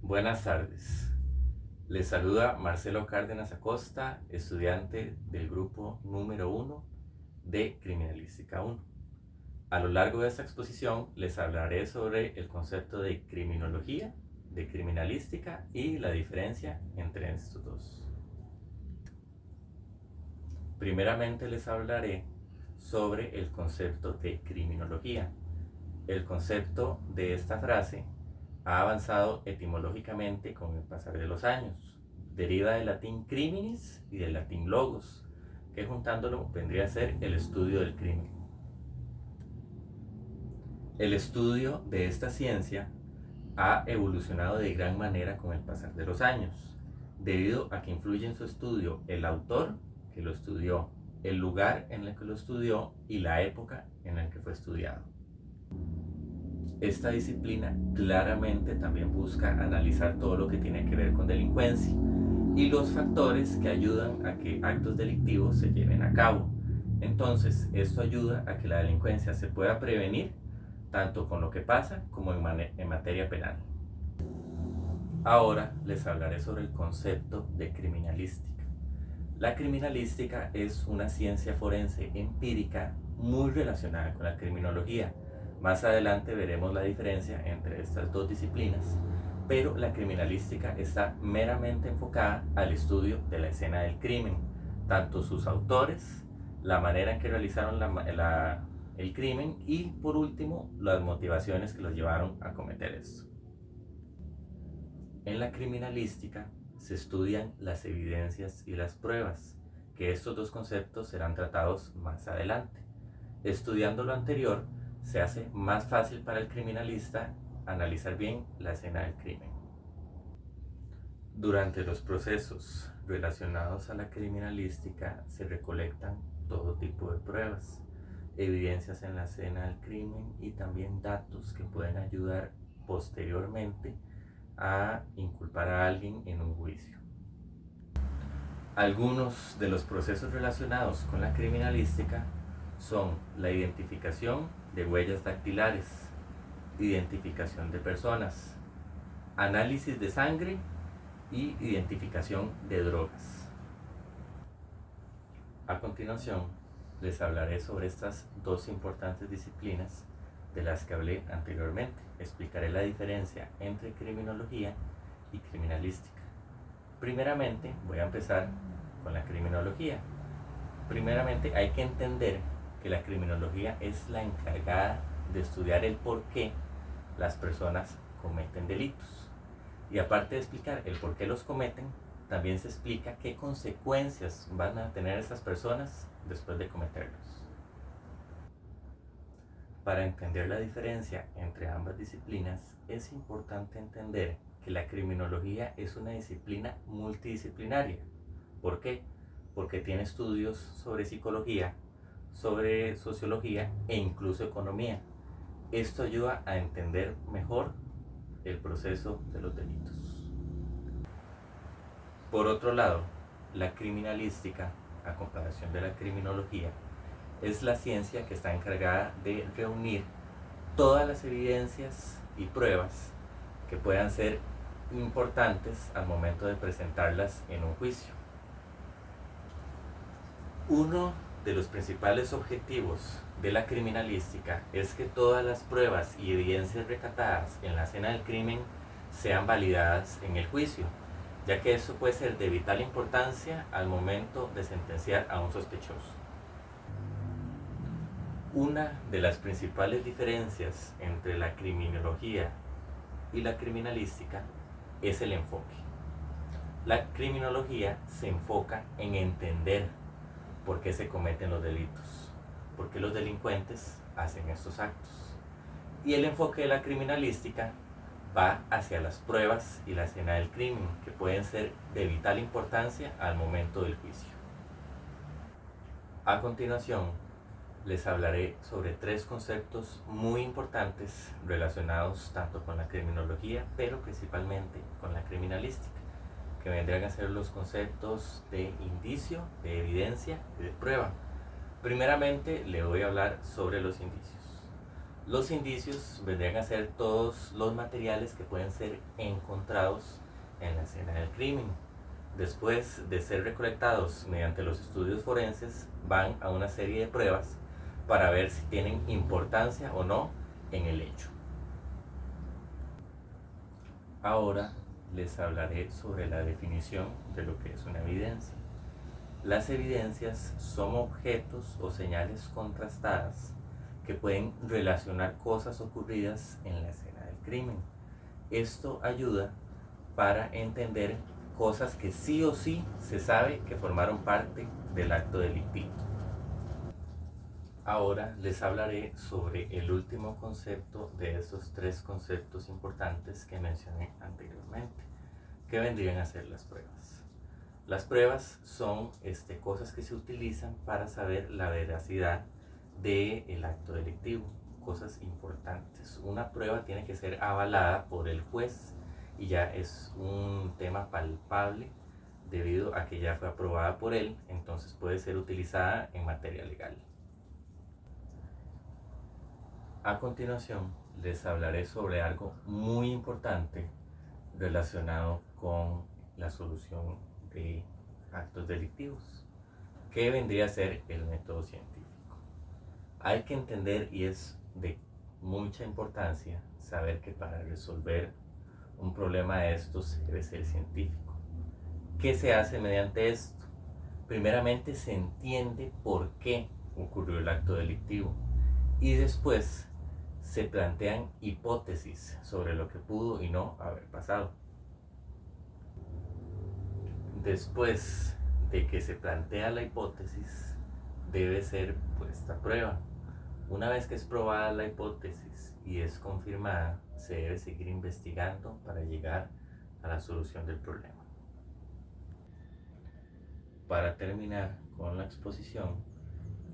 Buenas tardes. Les saluda Marcelo Cárdenas Acosta, estudiante del grupo número 1 de Criminalística 1. A lo largo de esta exposición les hablaré sobre el concepto de criminología, de criminalística y la diferencia entre estos dos. Primeramente les hablaré sobre el concepto de criminología. El concepto de esta frase ha avanzado etimológicamente con el pasar de los años. Deriva del latín criminis y del latín logos, que juntándolo vendría a ser el estudio del crimen. El estudio de esta ciencia ha evolucionado de gran manera con el pasar de los años, debido a que influye en su estudio el autor que lo estudió, el lugar en el que lo estudió y la época en la que fue estudiado. Esta disciplina claramente también busca analizar todo lo que tiene que ver con delincuencia y los factores que ayudan a que actos delictivos se lleven a cabo. Entonces, esto ayuda a que la delincuencia se pueda prevenir tanto con lo que pasa como en materia penal. Ahora les hablaré sobre el concepto de criminalística. La criminalística es una ciencia forense empírica muy relacionada con la criminología. Más adelante veremos la diferencia entre estas dos disciplinas, pero la criminalística está meramente enfocada al estudio de la escena del crimen, tanto sus autores, la manera en que realizaron el crimen y, por último, las motivaciones que los llevaron a cometer esto. En la criminalística se estudian las evidencias y las pruebas, que estos dos conceptos serán tratados más adelante. Estudiando lo anterior, se hace más fácil para el criminalista analizar bien la escena del crimen. Durante los procesos relacionados a la criminalística se recolectan todo tipo de pruebas, evidencias en la escena del crimen y también datos que pueden ayudar posteriormente a inculpar a alguien en un juicio. Algunos de los procesos relacionados con la criminalística son la identificación de huellas dactilares, identificación de personas, análisis de sangre y identificación de drogas. A continuación, les hablaré sobre estas dos importantes disciplinas de las que hablé anteriormente. Explicaré la diferencia entre criminología y criminalística. Primeramente, voy a empezar con la criminología. Primeramente, hay que entender que la criminología es la encargada de estudiar el por qué las personas cometen delitos. Y aparte de explicar el por qué los cometen, también se explica qué consecuencias van a tener esas personas después de cometerlos. Para entender la diferencia entre ambas disciplinas, es importante entender que la criminología es una disciplina multidisciplinaria. ¿Por qué? Porque tiene estudios sobre psicología, sobre sociología e incluso economía. Esto ayuda a entender mejor el proceso de los delitos. Por otro lado, la criminalística, a comparación de la criminología, es la ciencia que está encargada de reunir todas las evidencias y pruebas que puedan ser importantes al momento de presentarlas en un juicio. Uno de los principales objetivos de la criminalística es que todas las pruebas y evidencias recatadas en la escena del crimen sean validadas en el juicio, ya que eso puede ser de vital importancia al momento de sentenciar a un sospechoso. Una de las principales diferencias entre la criminología y la criminalística es el enfoque. La criminología se enfoca en entender por qué se cometen los delitos, por qué los delincuentes hacen estos actos. Y el enfoque de la criminalística va hacia las pruebas y la escena del crimen, que pueden ser de vital importancia al momento del juicio. A continuación, les hablaré sobre tres conceptos muy importantes relacionados tanto con la criminología, pero principalmente con la criminalística, que vendrían a ser los conceptos de indicio, de evidencia y de prueba. Primeramente, le voy a hablar sobre los indicios. Los indicios vendrían a ser todos los materiales que pueden ser encontrados en la escena del crimen. Después de ser recolectados mediante los estudios forenses, van a una serie de pruebas para ver si tienen importancia o no en el hecho. Ahora les hablaré sobre la definición de lo que es una evidencia. Las evidencias son objetos o señales contrastadas que pueden relacionar cosas ocurridas en la escena del crimen. Esto ayuda para entender cosas que sí o sí se sabe que formaron parte del acto delictivo. Ahora les hablaré sobre el último concepto de esos tres conceptos importantes que mencioné anteriormente, que vendrían a ser las pruebas. Las pruebas son cosas que se utilizan para saber la veracidad del acto delictivo, cosas importantes. Una prueba tiene que ser avalada por el juez y ya es un tema palpable debido a que ya fue aprobada por él, entonces puede ser utilizada en materia legal. A continuación les hablaré sobre algo muy importante relacionado con la solución de actos delictivos, que vendría a ser el método científico. Hay que entender, y es de mucha importancia, saber que para resolver un problema de estos se debe ser científico. ¿Qué se hace mediante esto? Primeramente se entiende por qué ocurrió el acto delictivo y después se plantean hipótesis sobre lo que pudo y no haber pasado. Después de que se plantea la hipótesis, debe ser puesta a prueba. Una vez que es probada la hipótesis y es confirmada, se debe seguir investigando para llegar a la solución del problema. Para terminar con la exposición,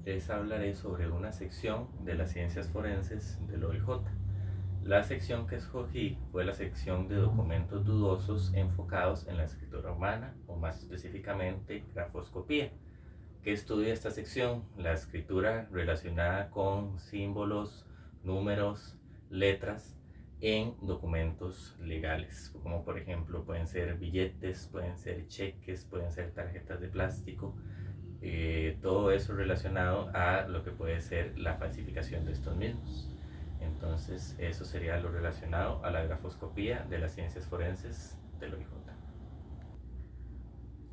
les hablaré sobre una sección de las ciencias forenses del OIJ. La sección que escogí fue la sección de documentos dudosos enfocados en la escritura humana, o más específicamente grafoscopía. ¿Qué estudia esta sección? La escritura relacionada con símbolos, números, letras en documentos legales, como por ejemplo pueden ser billetes, pueden ser cheques, pueden ser tarjetas de plástico, todo eso relacionado a lo que puede ser la falsificación de estos mismos. Entonces eso sería lo relacionado a la grafoscopía de las ciencias forenses del OIJ.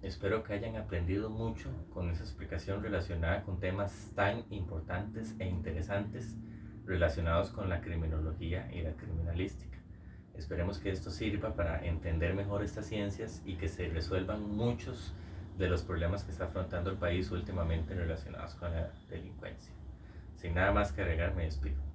Espero que hayan aprendido mucho con esa explicación relacionada con temas tan importantes e interesantes relacionados con la criminología y la criminalística. Esperemos que esto sirva para entender mejor estas ciencias y que se resuelvan muchos de los problemas que está afrontando el país últimamente relacionados con la delincuencia. Sin nada más que agregar, me despido.